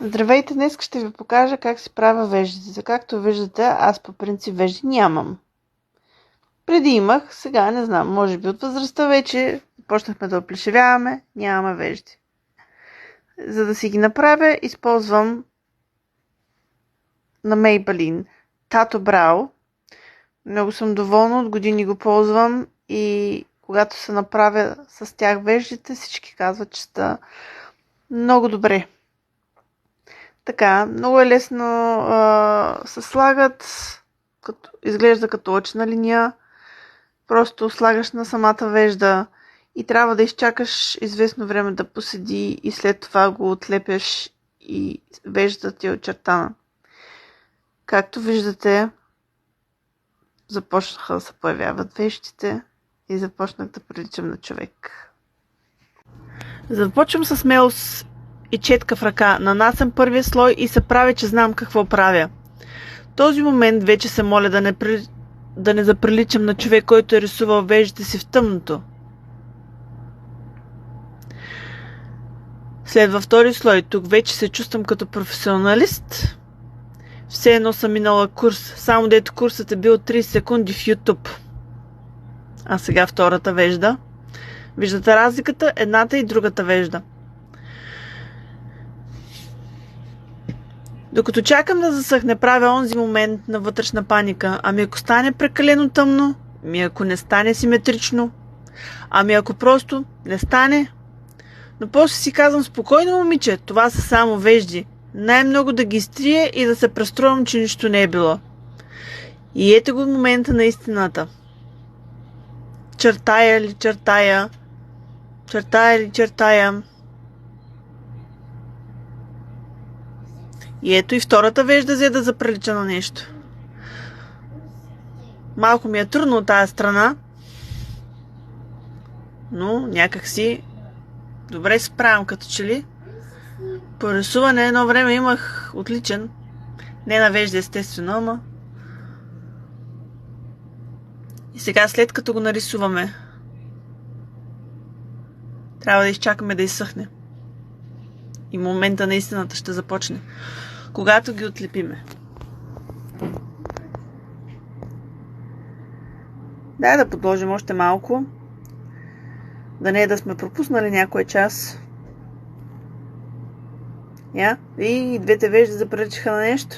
Здравейте, днес ще ви покажа как си правя веждите. Както виждате, аз по принцип вежди нямам. Преди имах, сега не знам, може би от възрастта вече почнахме да оплешивяваме, нямаме вежди. За да си ги направя, използвам на Maybelline Tattoo Brow. Много съм доволна, от години го ползвам и когато се направя с тях веждите, всички казват, че са много добре. Така, много е лесно се слагат, изглежда като очна линия. Просто слагаш на самата вежда и трябва да изчакаш известно време да поседи и след това го отлепяш и веждата ти е очертана. Както виждате, започнаха да се появяват веждите и започнах да приличам на човек. Започвам с мелс и четка в ръка, нанасям първия слой и се правя, че знам какво правя. В този момент вече се моля да не заприличам на човек, който е рисувал веждите си в тъмното. Следва втори слой. Тук вече се чувствам като професионалист. Все едно съм минала курс, само дето курсът е бил 30 секунди в YouTube. А сега втората вежда. Виждате разликата? Едната и другата вежда. Докато чакам да засъхне, правя онзи момент на вътрешна паника. Ами ако стане прекалено тъмно, ами ако не стане симетрично, ами ако просто не стане. Но после си казвам: спокойно, момиче, това са само вежди. Най-много да ги изтрия и да се преструвам, че нищо не е било. И ето го момента на истината. Чертая ли чертая? Чертая ли чертая? И ето и втората вежда взе да заприлича на нещо. Малко ми е трудно от тази страна, но някак си добре се справям като че ли. По рисуване едно време имах отличен. Не на вежда естествено, ама. И сега след като го нарисуваме, трябва да изчакаме да изсъхне. И момента на истината ще започне, когато ги отлепиме. Дай да подложим още малко. Да не е да сме пропуснали някой час. И двете вежди заприличаха на нещо.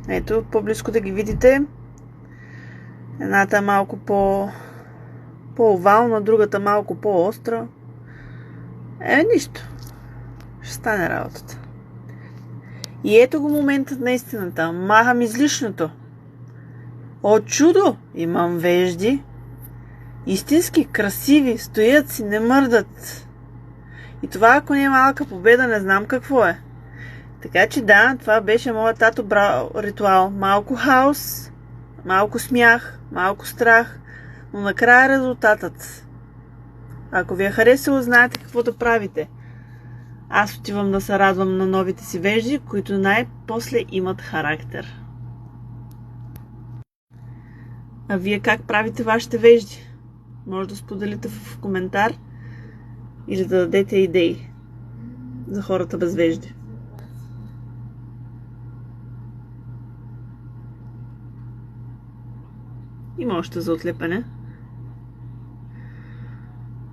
Ето, по-близко да ги видите. Едната е малко по-овална, другата малко по-остра. Нищо. Ще стане работата. И ето го моментът на истината. Махам излишното. О, чудо! Имам вежди. Истински красиви. Стоят си, не мърдат. И това, ако не е малка победа, не знам какво е. Така че да, това беше моят Tattoo Brow ритуал. Малко хаос, малко смях, малко страх, но накрая резултатът. Ако ви е харесало, знаете какво да правите. Аз отивам да се радвам на новите си вежди, които най-после имат характер. А вие как правите вашите вежди? Може да споделите в коментар или да дадете идеи за хората без вежди. Има още за отлепане.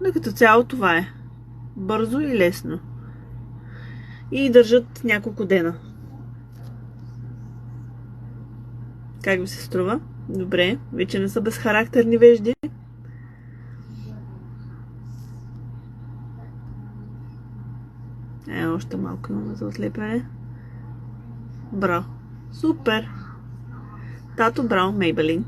Но като цяло това е. Бързо и лесно. И държат няколко дена. Как ви се струва? Добре. Вече не са безхарактерни вежди. Още малко имаме за отлепяне. Браво. Супер! Tattoo Brow Maybelline.